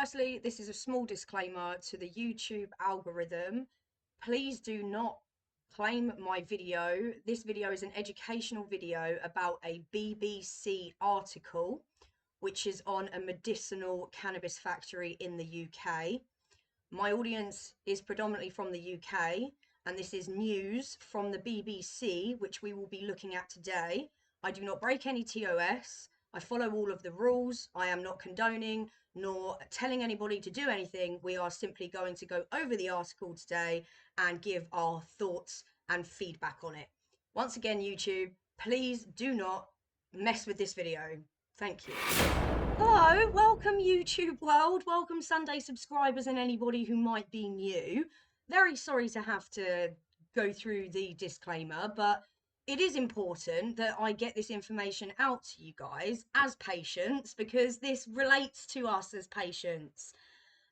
firstly, this is a small disclaimer to the YouTube algorithm. Please do not claim my video. This video is an educational video about a BBC article, which is on a medicinal cannabis factory in the UK. My audience is predominantly from the UK, and this is news from the BBC, which we will be looking at today. I do not break any TOS. I follow all of the rules. I am not condoning nor telling anybody to do anything. We are simply going to go over the article today and give our thoughts and feedback on it. Once again, YouTube, please do not mess with this video. Thank you. Hello, welcome YouTube world, welcome Sunday subscribers and anybody who might be new. Very sorry to have to go through the disclaimer, but it is important that I get this information out to you guys as patients because this relates to us as patients.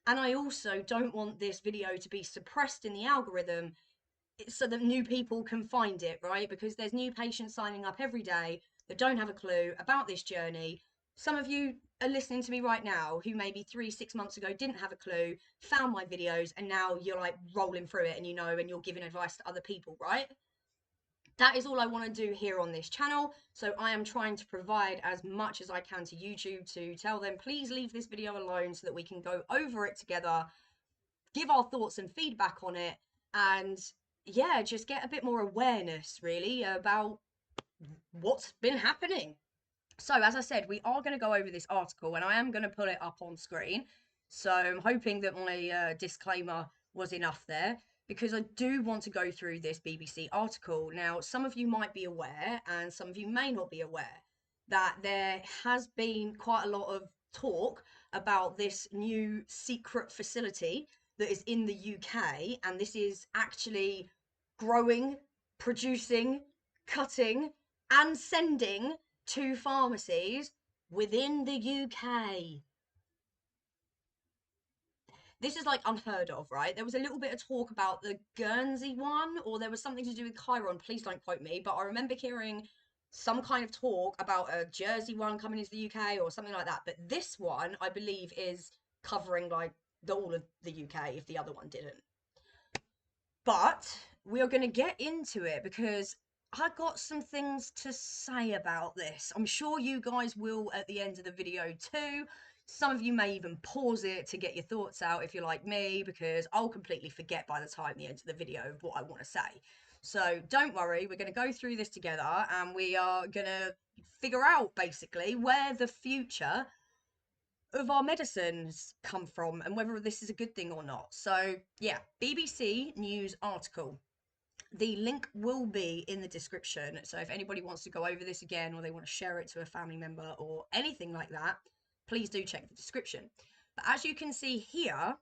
And I also don't want this video to be suppressed in the algorithm so that new people can find it, right? Because there's new patients signing up every day that don't have a clue about this journey. Some of you are listening to me right now who maybe 3-6 months ago didn't have a clue, found my videos, and now you're like rolling through it and and you're giving advice to other people, right? That is all I want to do here on this channel. So I am trying to provide as much as I can to YouTube to tell them, please leave this video alone so that we can go over it together, give our thoughts and feedback on it, and yeah, just get a bit more awareness really about what's been happening. So as I said, we are going to go over this article and I am going to put it up on screen. So I'm hoping that my disclaimer was enough there, because I do want to go through this BBC article. Now, some of you might be aware and some of you may not be aware that there has been quite a lot of talk about this new secret facility that is in the UK, and this is actually growing, producing, cutting and sending to pharmacies within the UK. This is like unheard of, right? There was a little bit of talk about the Guernsey one, or there was something to do with Chiron. Please don't quote me, but I remember hearing some kind of talk about a Jersey one coming into the UK or something like that. But this one, I believe, is covering like all of the UK if the other one didn't. But we are going to get into it because I got some things to say about this. I'm sure you guys will at the end of the video too. Some of you may even pause it to get your thoughts out if you're like me, because I'll completely forget by the time the end of the video of what I want to say. So don't worry, we're going to go through this together and we are going to figure out basically where the future of our medicines come from and whether this is a good thing or not. So yeah, BBC News article. The link will be in the description. So if anybody wants to go over this again or they want to share it to a family member or anything like that, please do check the description. But as you can see here,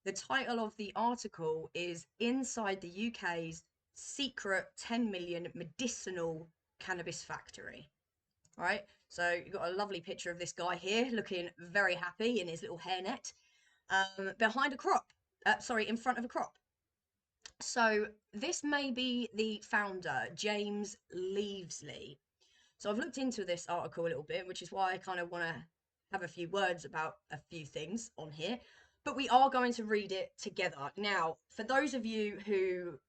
the title of the article is Inside the UK's Secret 10 Million Medicinal Cannabis Factory. Right, so you've got a lovely picture of this guy here looking very happy in his little hairnet behind a crop, in front of a crop. So this may be the founder, James Leavesley. So I've looked into this article a little bit, which is why I kind of want to have a few words about a few things on here, but we are going to read it together. Now, for those of you who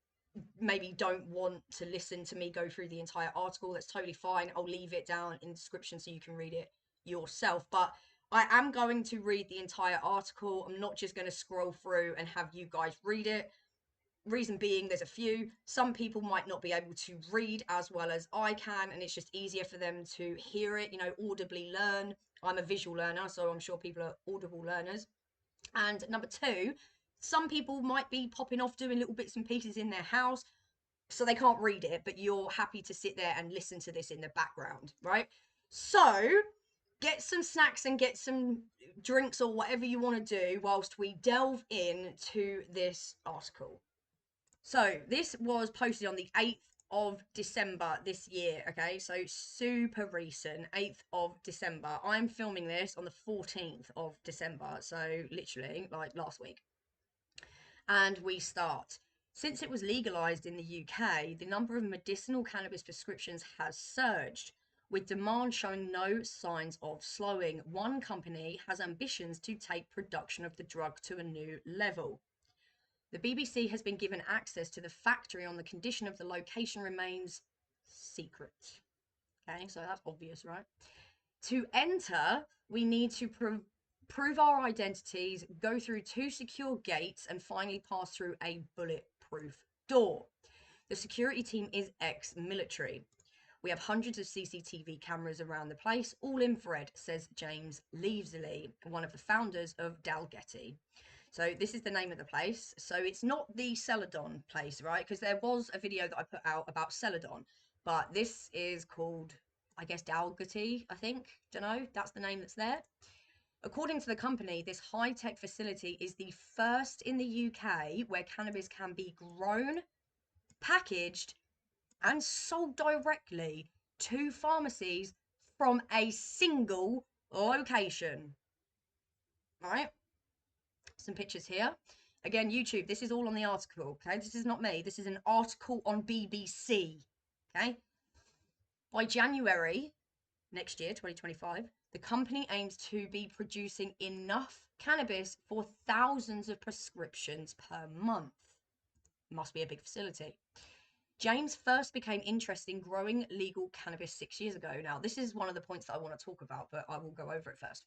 maybe don't want to listen to me go through the entire article, that's totally fine. I'll leave it down in the description so you can read it yourself, but I am going to read the entire article. I'm not just going to scroll through and have you guys read it. Reason being, there's a few. Some people might not be able to read as well as I can, and it's just easier for them to hear it, audibly learn. I'm a visual learner, so I'm sure people are audible learners. And number two, some people might be popping off doing little bits and pieces in their house, so they can't read it, but you're happy to sit there and listen to this in the background, right? So get some snacks and get some drinks or whatever you want to do whilst we delve into this article. So this was posted on the 8th of December this year, okay? So super recent, 8th of December. I'm filming this on the 14th of December, so literally like last week. And we start. Since it was legalized in the UK, the number of medicinal cannabis prescriptions has surged. With demand showing no signs of slowing, one company has ambitions to take production of the drug to a new level. The BBC has been given access to the factory on the condition of the location remains secret. Okay, so that's obvious, right? To enter, we need to prove our identities, go through 2 secure gates, and finally pass through a bulletproof door. The security team is ex-military. We have hundreds of CCTV cameras around the place, all infrared, says James Leavesley, one of the founders of Dalgety. So this is the name of the place. So it's not the Celadon place, right? Because there was a video that I put out about Celadon, but this is called, I guess, Dalgety, I think. Don't know. That's the name that's there. According to the company, this high-tech facility is the first in the UK where cannabis can be grown, packaged, and sold directly to pharmacies from a single location. All right? Some pictures here. Again, YouTube, this is all on the article, okay? This is not me. This is an article on BBC, okay? By January next year, 2025, the company aims to be producing enough cannabis for thousands of prescriptions per month. Must be a big facility. James first became interested in growing legal cannabis 6 years ago. Now, this is one of the points that I want to talk about, but I will go over it first.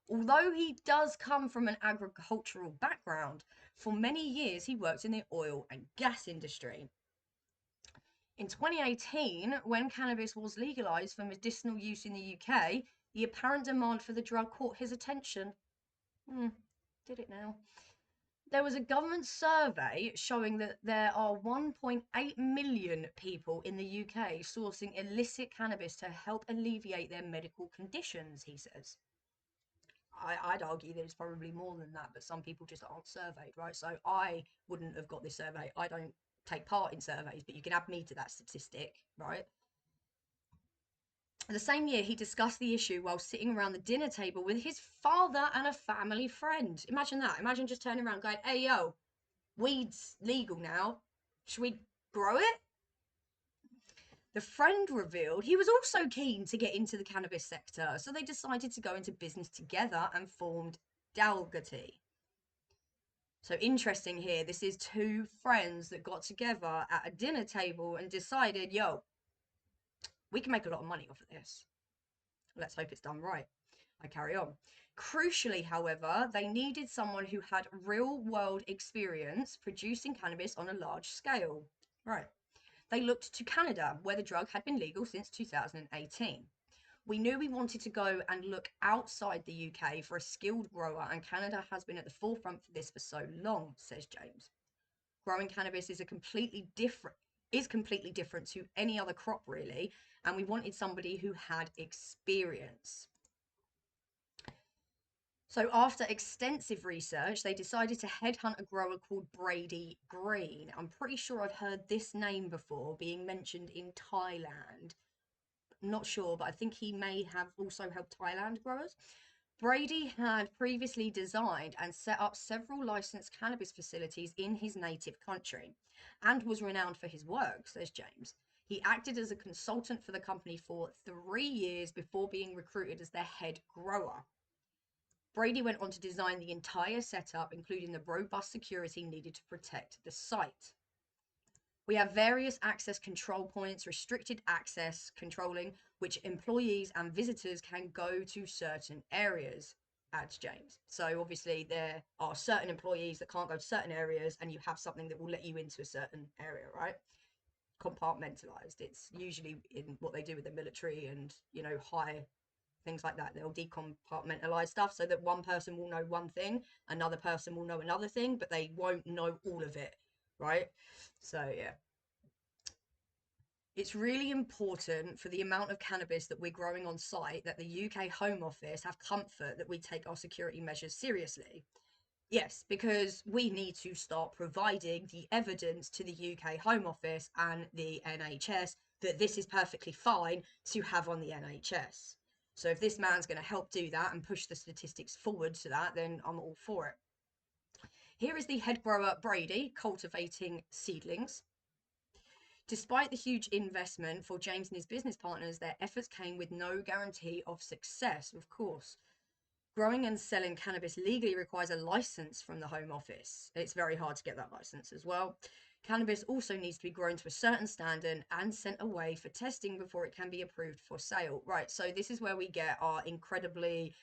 Although he does come from an agricultural background, for many years he worked in the oil and gas industry. In 2018, when cannabis was legalized for medicinal use in the UK, the apparent demand for the drug caught his attention. Did it now? There was a government survey showing that there are 1.8 million people in the UK sourcing illicit cannabis to help alleviate their medical conditions, he says. I'd argue that it's probably more than that, but some people just aren't surveyed, right? So I wouldn't have got this survey. I don't take part in surveys, but you can add me to that statistic, right? The same year, he discussed the issue while sitting around the dinner table with his father and a family friend. Imagine that. Imagine just turning around going, hey, yo, weed's legal now. Should we grow it? The friend revealed he was also keen to get into the cannabis sector, so they decided to go into business together and formed Dalgety. So interesting here, this is 2 friends that got together at a dinner table and decided, yo, we can make a lot of money off of this. Let's hope it's done right. I carry on. Crucially, however, they needed someone who had real-world experience producing cannabis on a large scale. Right. They looked to Canada, where the drug had been legal since 2018. We knew we wanted to go and look outside the UK for a skilled grower, and Canada has been at the forefront for this for so long, says James. Growing cannabis is completely different to any other crop, really, and we wanted somebody who had experience. So after extensive research, they decided to headhunt a grower called Brady Green. I'm pretty sure I've heard this name before being mentioned in Thailand. I'm not sure, but I think he may have also helped Thailand growers. Brady had previously designed and set up several licensed cannabis facilities in his native country and was renowned for his work, says James. He acted as a consultant for the company for 3 years before being recruited as their head grower. Brady went on to design the entire setup, including the robust security needed to protect the site. We have various access control points, restricted access controlling, which employees and visitors can go to certain areas, adds James. So obviously there are certain employees that can't go to certain areas, and you have something that will let you into a certain area, right? Compartmentalized. It's usually in what they do with the military and, you know, high things like that. They'll decompartmentalize stuff so that one person will know one thing, another person will know another thing, but they won't know all of it, right? So yeah, it's really important for the amount of cannabis that we're growing on site that the UK Home Office have comfort that we take our security measures seriously. Yes, because we need to start providing the evidence to the UK Home Office and the NHS that this is perfectly fine to have on the NHS. So if this man's going to help do that and push the statistics forward to that, then I'm all for it. Here is the head grower Brady cultivating seedlings. Despite the huge investment for James and his business partners, their efforts came with no guarantee of success, of course. Growing and selling cannabis legally requires a license from the Home Office. It's very hard to get that license as well. Cannabis also needs to be grown to a certain standard and sent away for testing before it can be approved for sale. Right, so this is where we get our incredibly,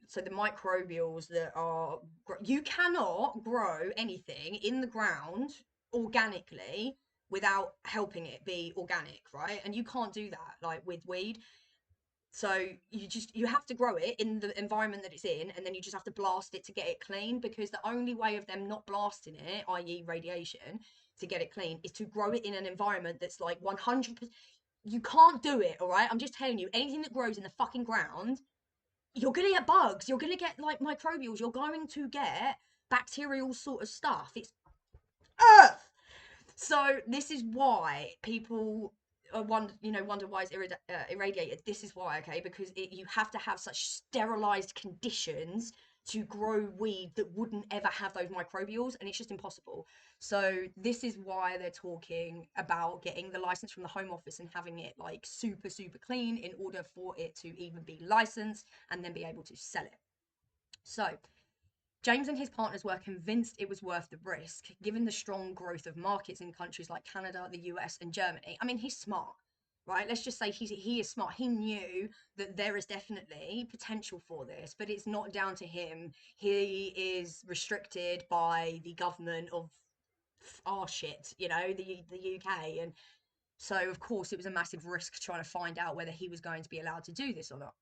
so the microbials that are, you cannot grow anything in the ground organically without helping it be organic, right? And you can't do that like with weed. So you have to grow it in the environment that it's in, and then you just have to blast it to get it clean, because the only way of them not blasting it, i.e. radiation, to get it clean is to grow it in an environment that's like 100%. You can't do it, all right? I'm just telling you, anything that grows in the fucking ground, you're gonna get bugs, you're gonna get like microbials, you're going to get bacterial sort of stuff. It's earth. So this is why people wonder why it's irradiated. This is why, okay, because you have to have such sterilized conditions to grow weed that wouldn't ever have those microbials, and it's just impossible. So this is why they're talking about getting the license from the Home Office and having it like super, super clean in order for it to even be licensed and then be able to sell it. So James and his partners were convinced it was worth the risk, given the strong growth of markets in countries like Canada, the US, and Germany. I mean, he's smart, right? Let's just say he is smart. He knew that there is definitely potential for this, but it's not down to him. He is restricted by the government of our shit, the UK. And so, of course, it was a massive risk trying to find out whether he was going to be allowed to do this or not.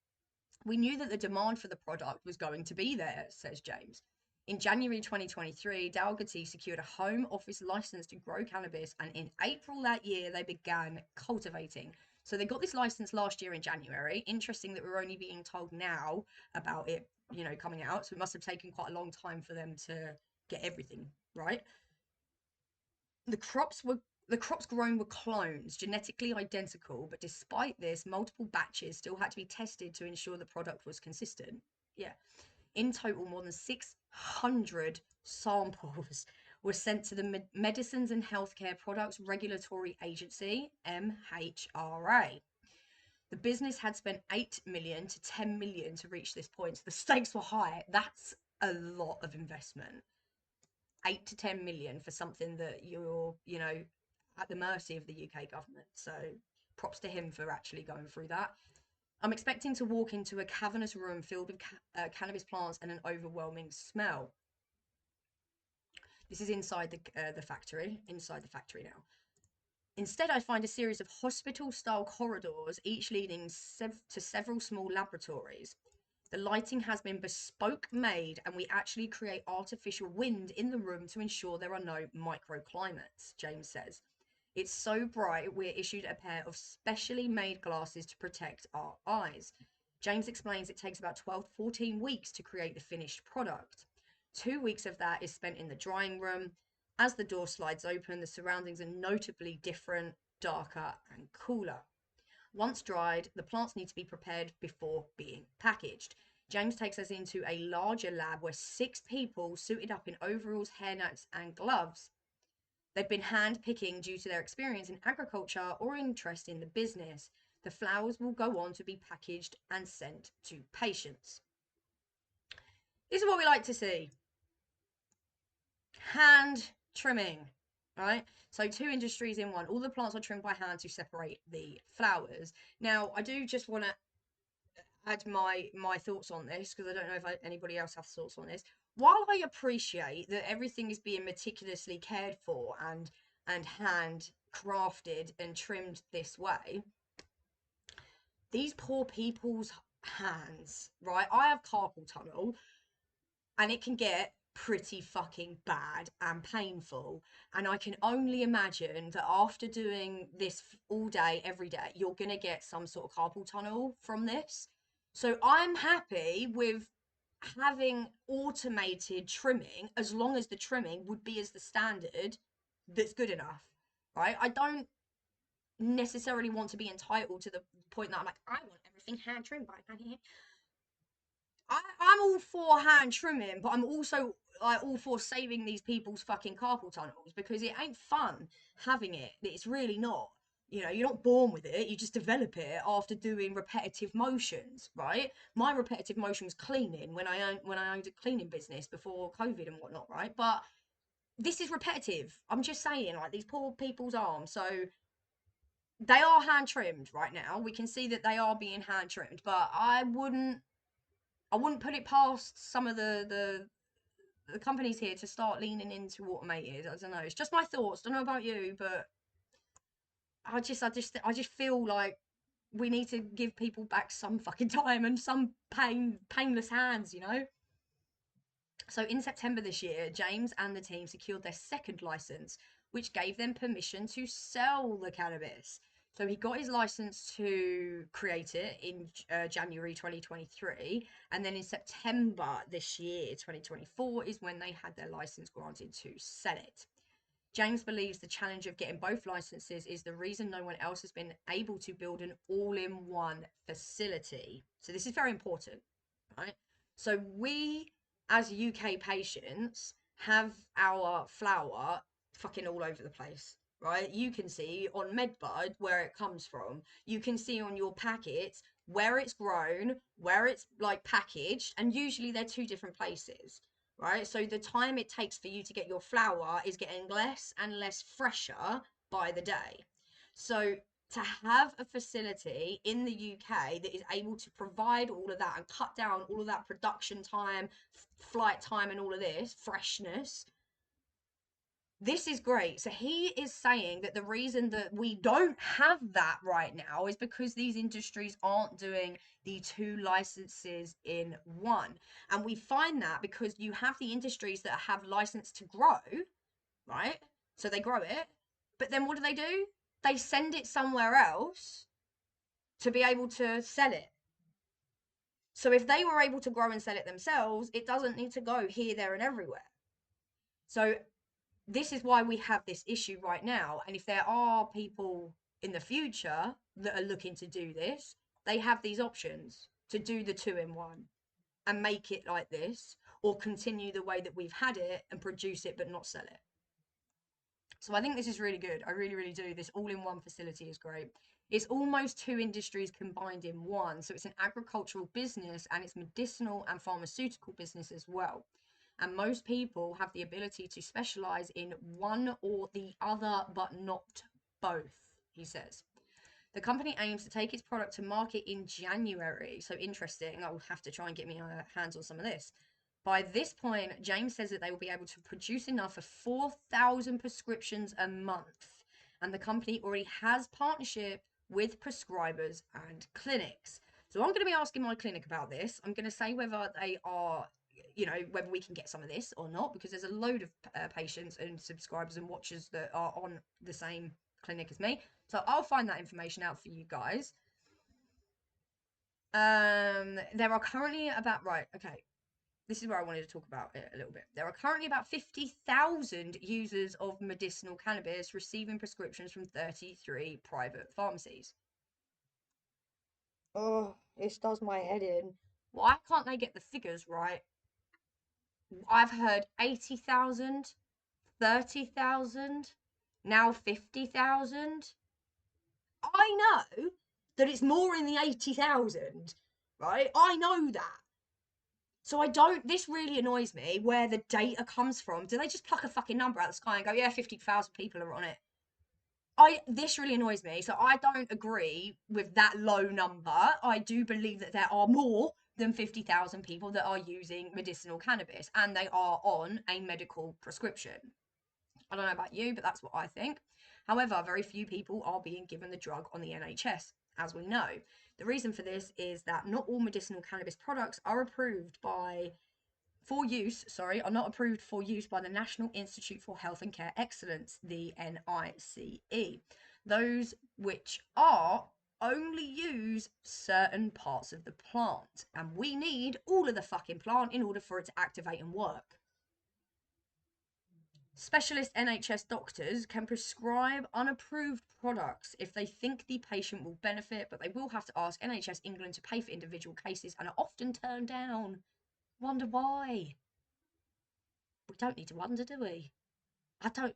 We knew that the demand for the product was going to be there, says James. In January 2023, Dalgety secured a Home Office license to grow cannabis, and in April that year, they began cultivating. So they got this license last year in January. Interesting that we're only being told now about it, coming out. So it must have taken quite a long time for them to get everything right. The crops grown were clones, genetically identical, but despite this, multiple batches still had to be tested to ensure the product was consistent. Yeah. In total, more than 600 samples were sent to the Medicines and Healthcare Products Regulatory Agency, MHRA. The business had spent 8 million to 10 million to reach this point, so the stakes were high. That's a lot of investment. 8 to 10 million for something that you're, at the mercy of the UK government. So props to him for actually going through that. I'm expecting to walk into a cavernous room filled with cannabis plants and an overwhelming smell. This is inside the factory, now. Instead, I find a series of hospital-style corridors, each leading to several small laboratories. The lighting has been bespoke made, and we actually create artificial wind in the room to ensure there are no microclimates, James says. It's so bright, we're issued a pair of specially made glasses to protect our eyes. James explains it takes about 12 to 14 weeks to create the finished product. 2 weeks of that is spent in the drying room. As the door slides open, the surroundings are notably different, darker and cooler. Once dried, the plants need to be prepared before being packaged. James takes us into a larger lab where 6 people suited up in overalls, hairnets, and gloves. They've been hand picking due to their experience in agriculture or interest in the business. The flowers will go on to be packaged and sent to patients. This is what we like to see. Hand trimming, right? So 2 industries in one. All the plants are trimmed by hand to separate the flowers. Now, I do just want to add my thoughts on this, because I don't know if anybody else has thoughts on this. While I appreciate that everything is being meticulously cared for and hand crafted and trimmed this way, these poor people's hands, right? I have carpal tunnel, and it can get pretty fucking bad and painful, and I can only imagine that after doing this all day every day, you're gonna get some sort of carpal tunnel from this. So I'm happy with having automated trimming, as long as the trimming would be as the standard that's good enough, right? I don't necessarily want to be entitled to the point that I'm like, I want everything hand trimmed by hand. I'm all for hand trimming, but I'm also like all for saving these people's fucking carpal tunnels, because it ain't fun having it. It's really not. You know, you're not born with it. You just develop it after doing repetitive motions, right? My repetitive motion was cleaning when I owned a cleaning business before COVID and whatnot, right? But this is repetitive. I'm just saying, like, these poor people's arms. So they are hand trimmed right now. We can see that they are being hand trimmed, but I wouldn't put it past some of the companies here to start leaning into automated. I don't know. It's just my thoughts. Don't know about you, but I just feel like we need to give people back some fucking time and some painless hands, you know? So in September this year, James and the team secured their second license, which gave them permission to sell the cannabis. So he got his license to create it in January 2023, and then in September this year, 2024, is when they had their license granted to sell it. James believes the challenge of getting both licenses is the reason no one else has been able to build an all-in-one facility. So this is very important, right? So we, as UK patients, have our flower fucking all over the place, right? You can see on Medbud where it comes from. You can see on your packets where it's grown, where it's like packaged, and usually they're two different places, right? So the time it takes for you to get your flower is getting less and less fresher by the day. So to have a facility in the UK that is able to provide all of that and cut down all of that production time, flight time, and all of this freshness, this is great. So he is saying that the reason that we don't have that right now is because these industries aren't doing the two licenses in one. And we find that because you have the industries that have license to grow, right? So they grow it, but then what do? They send it somewhere else to be able to sell it. So if they were able to grow and sell it themselves, it doesn't need to go here, there, and everywhere. So this is why we have this issue right now. And if there are people in the future that are looking to do this, they have these options to do the two in one and make it like this, or continue the way that we've had it and produce it but not sell it. So I think this is really good. I really, really do. This all-in-one facility is great. It's almost two industries combined in one. So it's an agricultural business and it's medicinal and pharmaceutical business as well. And most people have the ability to specialize in one or the other, but not both, he says. The company aims to take its product to market in January. So interesting. I'll have to try and get me hands on some of this. By this point, James says that they will be able to produce enough for 4,000 prescriptions a month. And the company already has partnership with prescribers and clinics. So I'm going to be asking my clinic about this. I'm going to say whether they are, whether we can get some of this or not, because there's a load of patients and subscribers and watchers that are on the same clinic as me. So I'll find that information out for you guys. There are currently about, right, okay. This is where I wanted to talk about it a little bit. There are currently about 50,000 users of medicinal cannabis receiving prescriptions from 33 private pharmacies. Oh, this does my head in. Why can't they get the figures right? I've heard 80,000, 30,000, now 50,000. I know that it's more in the 80,000, right? I know that. So this really annoys me where the data comes from. Do they just pluck a fucking number out of the sky and go, yeah, 50,000 people are on it? This really annoys me. So I don't agree with that low number. I do believe that there are more than 50,000 people that are using medicinal cannabis and they are on a medical prescription. I don't know about you, but that's what I think. However, very few people are being given the drug on the NHS, as we know. The reason for this is that not all medicinal cannabis products are approved are not approved for use by the National Institute for Health and Care Excellence, the NICE. Those which are only use certain parts of the plant, and we need all of the fucking plant in order for it to activate and work. Specialist NHS doctors can prescribe unapproved products if they think the patient will benefit, but they will have to ask NHS England to pay for individual cases and are often turned down. Wonder why? We don't need to wonder, do we? I don't.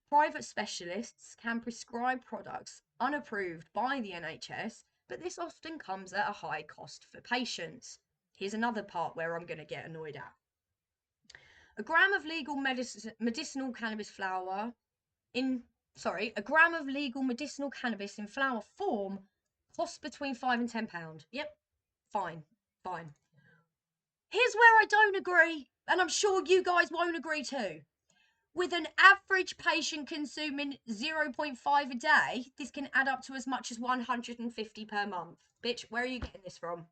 Private specialists can prescribe products unapproved by the NHS, but this often comes at a high cost for patients. Here's another part where I'm going to get annoyed at. A gram of legal medicinal cannabis flower a gram of legal medicinal cannabis in flower form costs between £5 and £10. Yep, fine. Here's where I don't agree, and I'm sure you guys won't agree too. With an average patient consuming 0.5 a day, this can add up to as much as 150 per month. Bitch, where are you getting this from?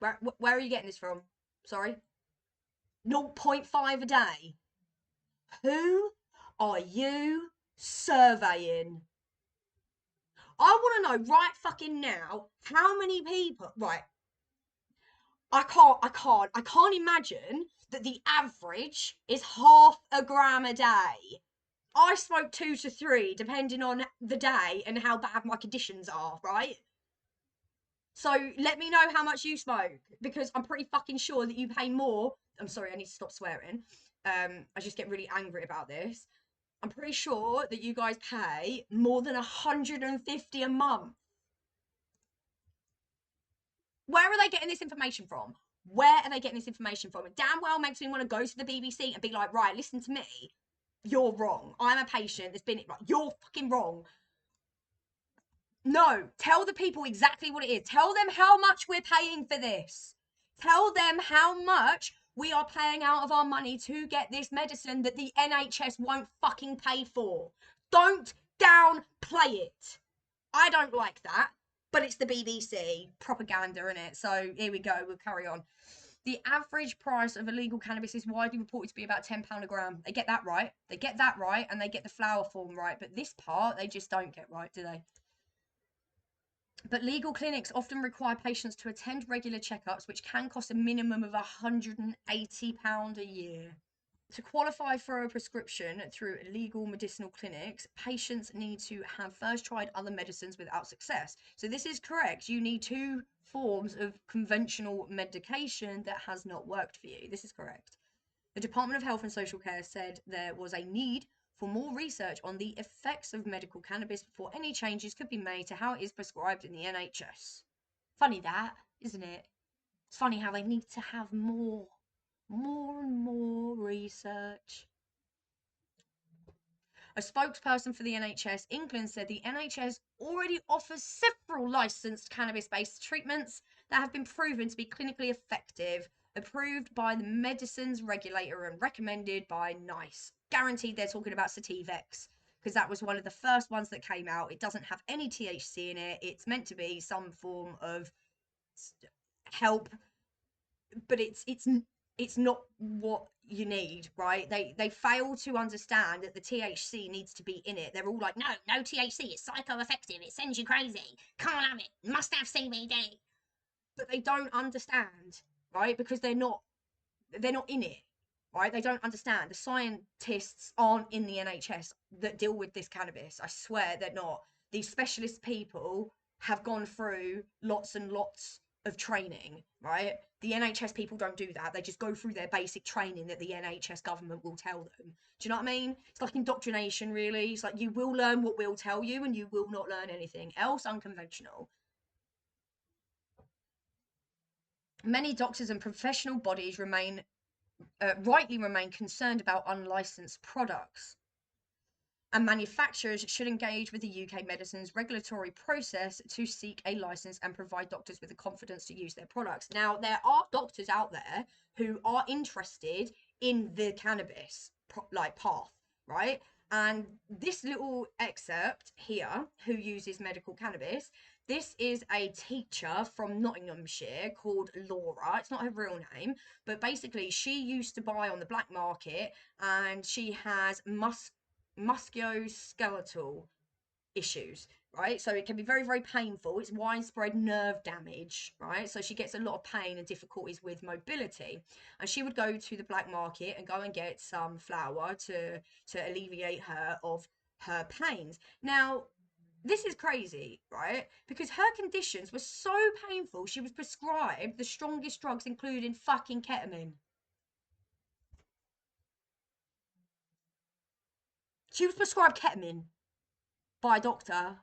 Where are you getting this from? Sorry? 0.5 a day. Who are you surveying? I want to know right fucking now how many people. Right. I can't imagine that the average is half a gram a day. I smoke 2 to 3, depending on the day and how bad my conditions are, right? So let me know how much you smoke, because I'm pretty fucking sure that you pay more. I'm sorry, I need to stop swearing. I just get really angry about this. I'm pretty sure that you guys pay more than 150 a month. Where are they getting this information from? Where are they getting this information from? It damn well makes me want to go to the BBC and be like, right, listen to me. You're wrong. I'm a patient that's been right. You're fucking wrong. No, tell the people exactly what it is. Tell them how much we're paying for this. Tell them how much we are paying out of our money to get this medicine that the NHS won't fucking pay for. Don't downplay it. I don't like that, but it's the BBC propaganda, innit? So here we go, we'll carry on. The average price of illegal cannabis is widely reported to be about £10 a gram. They get that right. They get that right, and they get the flower form right. But this part, they just don't get right, do they? But legal clinics often require patients to attend regular checkups, which can cost a minimum of £180 a year. To qualify for a prescription through legal medicinal clinics, patients need to have first tried other medicines without success. So this is correct. You need 2 forms of conventional medication that has not worked for you. This is correct. The Department of Health and Social Care said there was a need for more research on the effects of medical cannabis before any changes could be made to how it is prescribed in the NHS. Funny that, isn't it? It's funny how they need to have more and more research. A spokesperson for the NHS England said the NHS already offers several licensed cannabis-based treatments that have been proven to be clinically effective, approved by the medicines regulator and recommended by NICE. Guaranteed they're talking about Sativex, because that was one of the first ones that came out. It doesn't have any THC in it. It's meant to be some form of help, but it's not what you need, right? They fail to understand that the THC needs to be in it. They're all like, no THC, it's psychoactive, it sends you crazy, can't have it, must have CBD. But they don't understand, right? Because they're not in it, right? They don't understand. The scientists aren't in the NHS that deal with this cannabis. I swear they're not. These specialist people have gone through lots and lots of training, right? The NHS people don't do that. They just go through their basic training that the NHS government will tell them. Do you know what I mean? It's like indoctrination, really. It's like you will learn what we'll tell you and you will not learn anything else unconventional. Many doctors and professional bodies rightly remain concerned about unlicensed products. And manufacturers should engage with the UK medicines regulatory process to seek a license and provide doctors with the confidence to use their products. Now, there are doctors out there who are interested in the cannabis path, right? And this little excerpt here, who uses medical cannabis, this is a teacher from Nottinghamshire called Laura. It's not her real name, but basically she used to buy on the black market, and she has musculoskeletal issues, right? So it can be very, very painful. It's widespread nerve damage, right? So she gets a lot of pain and difficulties with mobility. And she would go to the black market and go and get some flour to alleviate her of her pains. Now, this is crazy, right? Because her conditions were so painful, she was prescribed the strongest drugs, including fucking ketamine. She was prescribed ketamine by a doctor,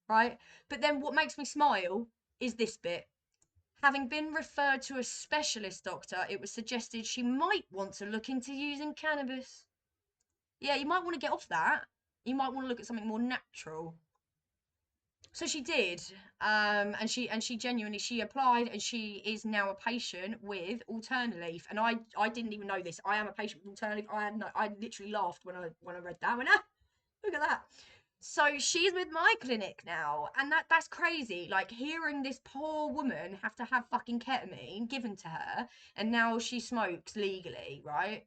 right? But then what makes me smile is this bit. Having been referred to a specialist doctor, it was suggested she might want to look into using cannabis. Yeah, you might want to get off that. You might want to look at something more natural. So she did, and she genuinely, she applied, and she is now a patient with Alternaleaf. And I didn't even know this. I am a patient with Alternaleaf. I literally laughed when I read that. I went, look at that. So she's with my clinic now, and that's crazy. Like, hearing this poor woman have to have fucking ketamine given to her, and now she smokes legally, right?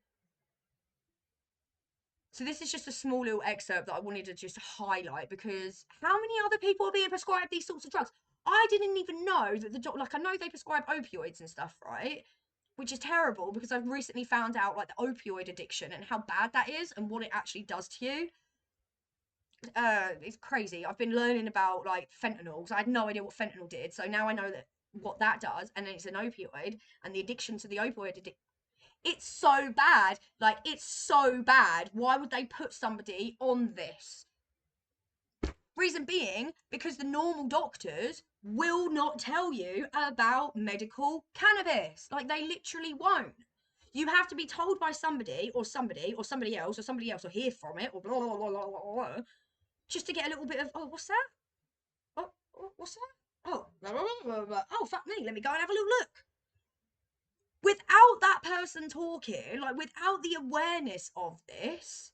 So this is just a small little excerpt that I wanted to just highlight, because how many other people are being prescribed these sorts of drugs? I didn't even know that like, I know they prescribe opioids and stuff, right? Which is terrible, because I've recently found out like the opioid addiction and how bad that is and what it actually does to you. It's crazy. I've been learning about like fentanyl, because I had no idea what fentanyl did. So now I know what that does, and then it's an opioid, and the addiction to the opioid it's so bad. Like, it's so bad. Why would they put somebody on this? Reason being, because the normal doctors will not tell you about medical cannabis. Like, they literally won't. You have to be told by somebody or somebody else or hear from it or blah, blah, blah, blah, blah, blah, just to get a little bit of, oh, what's that? Oh, what's that? Oh, blah, blah, blah, blah, blah. Oh, fuck me. Let me go and have a little look. Without that person talking, like, without the awareness of this,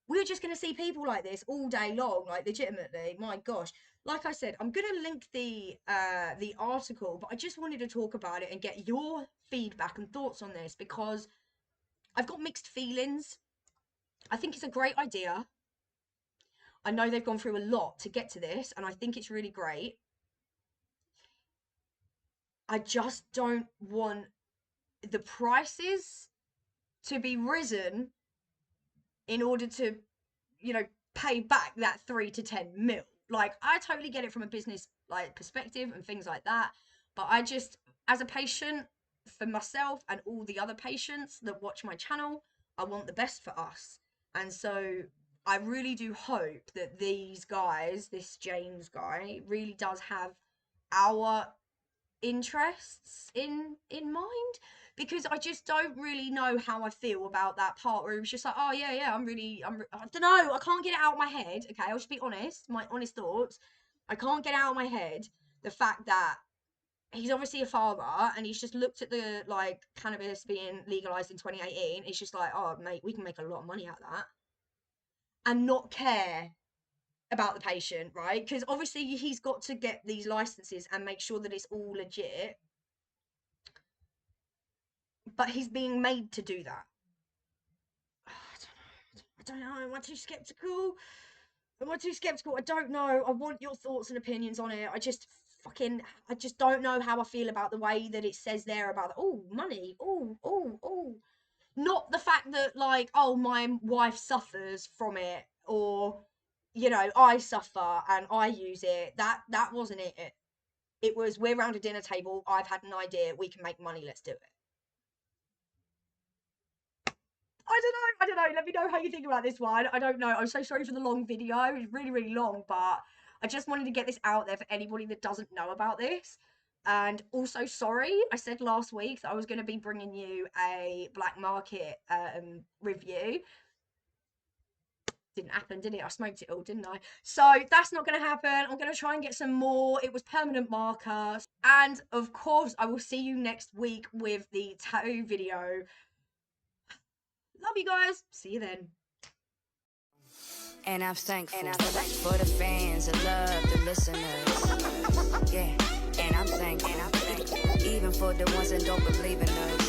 we're just going to see people like this all day long, like, legitimately. My gosh. Like I said, I'm going to link the article, but I just wanted to talk about it and get your feedback and thoughts on this, because I've got mixed feelings. I think it's a great idea. I know they've gone through a lot to get to this, and I think it's really great. I just don't want the prices to be risen in order to, you know, pay back that 3 to 10 mil. Like, I totally get it from a business like perspective and things like that, but I just, as a patient, for myself and all the other patients that watch my channel, I want the best for us. And so I really do hope that these guys, this James guy, really does have our interests in mind, because I just don't really know how I feel about that part where it was just like, oh yeah, I don't know, I can't get it out of my head. Okay, I'll just be honest, my honest thoughts. I can't get out of my head the fact that he's obviously a farmer, and he's just looked at the, like, cannabis being legalized in 2018. It's just like, oh mate, we can make a lot of money out of that, and not care about the patient, right? Because obviously he's got to get these licenses and make sure that it's all legit, but he's being made to do that. I don't know. Am I too skeptical? I don't know. I want your thoughts and opinions on it. I just don't know how I feel about the way that it says there about, oh, money, oh. Not the fact that, like, oh, my wife suffers from it, or, you know, I suffer and I use it. That wasn't it. It was, we're around a dinner table, I've had an idea, we can make money, let's do it. I don't know. Let me know how you think about this one. I don't know. I'm so sorry for the long video. It's really, really long, but I just wanted to get this out there for anybody that doesn't know about this. And also, sorry, I said last week that I was going to be bringing you a black market review. Didn't happen, did it? I smoked it all, didn't I? So that's not going to happen. I'm going to try and get some more. It was permanent marker. And of course, I will see you next week with the tattoo video. Love you guys. See you then. And I'm thankful for the fans, the love, the listeners. Yeah, and I'm thankful even for the ones that don't believe in us.